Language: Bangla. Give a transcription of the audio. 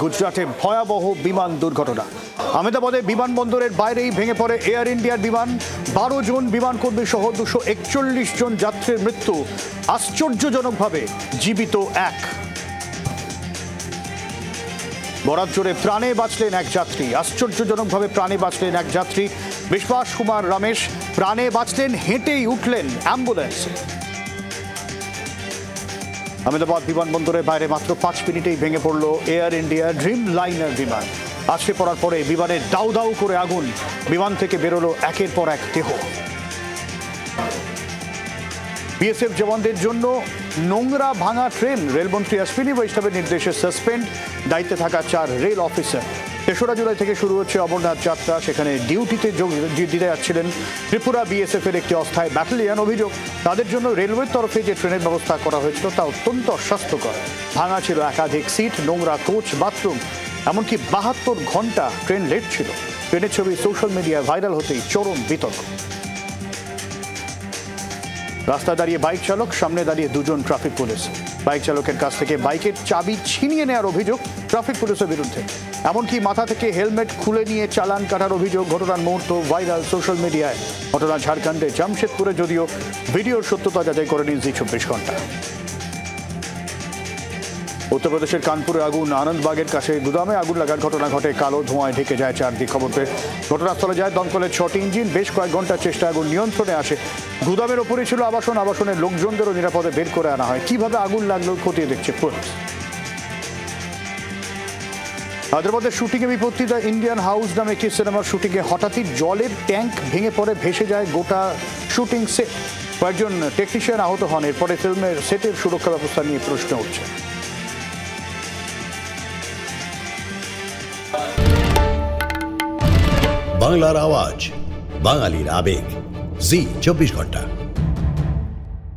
গুজরাটে ভয়াবহ বিমান দুর্ঘটনা। আহমেদাবাদে বিমানবন্দরের বাইরেই ভেঙে পড়ে এয়ার ইন্ডিয়ার বিমান। 12 জন বিমানকর্মী সহ 241 জন যাত্রীর মৃত্যু। আশ্চর্যজনকভাবে জীবিত এক। বরাত জোরে প্রাণে বাঁচলেন এক যাত্রী। আশ্চর্যজনকভাবে প্রাণে বাঁচলেন এক যাত্রী। বিশ্বাস কুমার রমেশ প্রাণে বাঁচলেন, হেঁটেই উঠলেন অ্যাম্বুলেন্সে। আহমেদাবাদ বিমানবন্দরের বাইরে মাত্র 5 মিনিটেই ভেঙে পড়ল এয়ার ইন্ডিয়া ড্রিম লাইনার বিমান। আছড়ে পড়ার পরে বিমানের দাউ দাউ করে আগুন। বিমান থেকে বেরোলো একের পর এক দেহ। বিএসএফ জওয়ানদের জন্য নোংরা ভাঙা ট্রেন। রেলমন্ত্রী অশ্বিনী বৈষ্ণবের নির্দেশে সাসপেন্ড। দায়িত্বে থাকা 4 রেল অফিসার। 3রা জুলাই থেকে শুরু হচ্ছে অমরনাথ যাত্রা। সেখানে ডিউটিতে যোগ দিতে যাচ্ছিলেন ত্রিপুরা বিএসএফ এর একটি অস্থায়ী ব্যাটালিয়ন। অভিযোগ, তাদের জন্য রেলওয়ের তরফে যে ট্রেনের ব্যবস্থা করা হয়েছিল তা অত্যন্ত অস্বাস্থ্যকর। ভাঙা ছিল একাধিক সিট, নোংরা কোচ, বাথরুম, এমনকি 72 ঘন্টা ট্রেন লেট ছিল। ট্রেনের ছবি সোশ্যাল মিডিয়ায় ভাইরাল হতেই চরম বিতর্ক। রাস্তায় দাঁড়িয়ে বাইক চালক, সামনে দাঁড়িয়ে 2 জন ট্রাফিক পুলিশ। বাইক চালকের কাছ থেকে বাইকের চাবি ছিনিয়ে নেওয়ার অভিযোগ ট্রাফিক পুলিশের বিরুদ্ধে। এমনকি মাথা থেকে হেলমেট খুলে নিয়ে চালান কাটার অভিযোগ। ঘটনার মুহূর্ত ভাইরাল সোশ্যাল মিডিয়ায়। ঘটনা ঝাড়খণ্ডের জামশেদপুরে, যদিও ভিডিওর সত্যতা যাচাই করেনি জি 24 ঘন্টা। উত্তরপ্রদেশের কানপুরে আগুন। আনন্দবাগের কাছে গুদামে আগুন লাগার ঘটনা ঘটে। কালো ধোঁয়ায় ঢেকে যায় চারদিক। খবর পেয়ে ঘটনাস্থলে যায় দমকলের 6টি ইঞ্জিন। বেশ কয়েক ঘন্টার চেষ্টা আগুন নিয়ন্ত্রণে আসে। গুদামের ওপরে ছিল আবাসন। আবাসনের লোকজনদেরও নিরাপদে বের করে আনা হয়। কিভাবে আগুন লাগলো খতিয়ে দেখছে পুলিশ। হায়দ্রাবাদের শুটিংয়ে বিপত্তি। দ্য ইন্ডিয়ান হাউস নামে একটি সিনেমার শুটিংয়ে হঠাৎই জলের ট্যাঙ্ক ভেঙে পড়ে ভেসে যায় গোটা শুটিং সেট। কয়েকজন টেকনিশিয়ান আহত হন। এরপরে ফিল্মের সেটের সুরক্ষা ব্যবস্থা নিয়ে প্রশ্ন উঠছে। বাংলার আওয়াজ, বাঙালির আবেগ, জি 24 ঘন্টা।